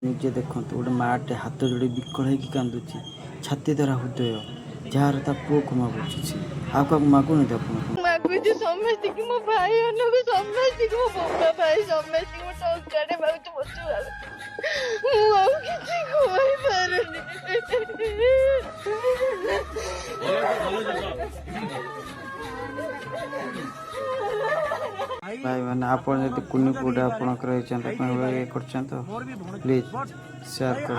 ନିଜେ ଦେଖନ୍ତୁ ଗୋଟେ ମାଆଟେ ହାତ ଯୋଡ଼ି ବିକଳ ହେଇକି କାନ୍ଦୁଛି, ଛାତି ଧରା ହୃଦୟ, ଯାହାର ତା ପୁଅକୁ ମାଗୁଛି ସେ, ଆଉ କାହାକୁ ମାଗୁନି ଆପଣ? ମାଗୁଛି ସମସ୍ତଙ୍କୁ, ମୋ ଭାଇ ମାନଙ୍କୁ ସମସ୍ତଙ୍କୁ, ମୋ ବୋପା ଭାଇ ସମସ୍ତଙ୍କୁ ଟଙ୍କାଟେ ମାଗୁଛି ବସୁ ମୁଁ ଆଉ କିଛି କହିପାରୁନି। ଭାଇ ମାନେ ଆପଣ ଯଦି କୁନି ପୁଅଟା ଆପଣଙ୍କର ହେଇଛନ୍ତି ଇଏ କରୁଛନ୍ତି ତ ପ୍ଲିଜ୍ ସେୟାର କର।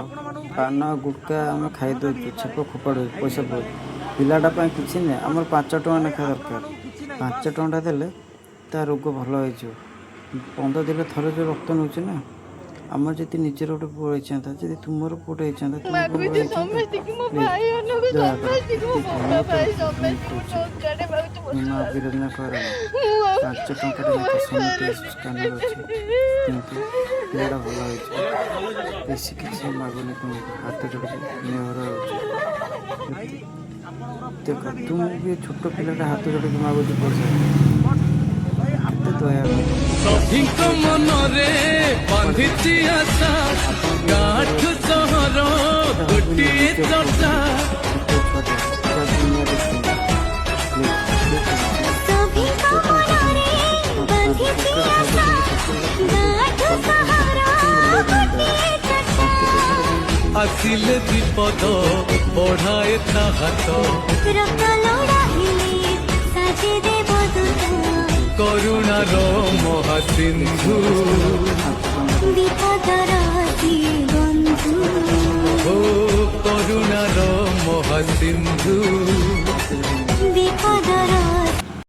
ପାନ ଗୁଟକା ଆମେ ଖାଇଦେଉଛୁ, ଛେପ ଫୋପାଡ଼ୁଛୁ, ପଇସା ପାଉଛୁ। ପିଲାଟା ପାଇଁ କିଛି ନାହିଁ, ଆମର 5 ଟଙ୍କା ଲେଖା ଦରକାର। 5 ଟଙ୍କା ଦେଲେ ତା ରୋଗ ଭଲ ହେଇଯିବ। 15 ଦିନରେ ଥରେ ଯେଉଁ ରକ୍ତ ନେଉଛି ନା, ଆମର ଯଦି ନିଜର ଗୋଟେ ପୁଅ ହେଇଥାନ୍ତା, ଯଦି ତୁମର ପୁଅଟେ ହେଇଥାନ୍ତା, ତୁମ ପୁଅ ମାଗୁଛି ହେଇଥାନ୍ତା, ସମସ୍ତଙ୍କୁ, ମୋ ପ୍ଲିଜ୍ ଭାଇ ମାନଙ୍କୁ ଦୟାକର ସମସ୍ତଙ୍କୁ, ମୋ ଏତିକି ବୋପା ମୋ ଭାଇ ତରଫରୁ ତୁମକୁ ସମସ୍ତଙ୍କୁ କହୁଛି। ଟଙ୍କାଟେ ମାଗୁଛି ମୋ ବସୁ ମା ବିରୋଧ କର ନା, ମୁଁ ଆଉ 5 କିଛି ଟଙ୍କାରେ ଲେଖା ସୋନିଟି ସ୍କାନର ଅଛି, କିନ୍ତୁ ପିଲାଟା ଭଲ ହେଇଛି। ବେଶୀ କିଛି ମାଗୁନି ତୁମକୁ, ହାତ ଯୋଡ଼ିକି ନିହର ହେଉଛି। ଦେଖ ତୁମକୁ ବି ଛୋଟ ପିଲାଟା ହାତ ଯୋଡ଼ିକି ମାଗୁଛି ପଇସା, କେତେ ଦୟା ସଭିଙ୍କ ମନରେ ବାନ୍ଧିଛି ଆଶା, ଗାଁଠୁ ସହର ଗୋଟିଏ ଚର୍ଚ୍ଚା। ଆସିଲେ ବିପଦ ବଢ଼ାଏ ତା ହାତ, କରୁଣାର ମହାସିନ୍ଧୁ, ଓ କରୁଣାର ମହାସିନ୍ଧୁ।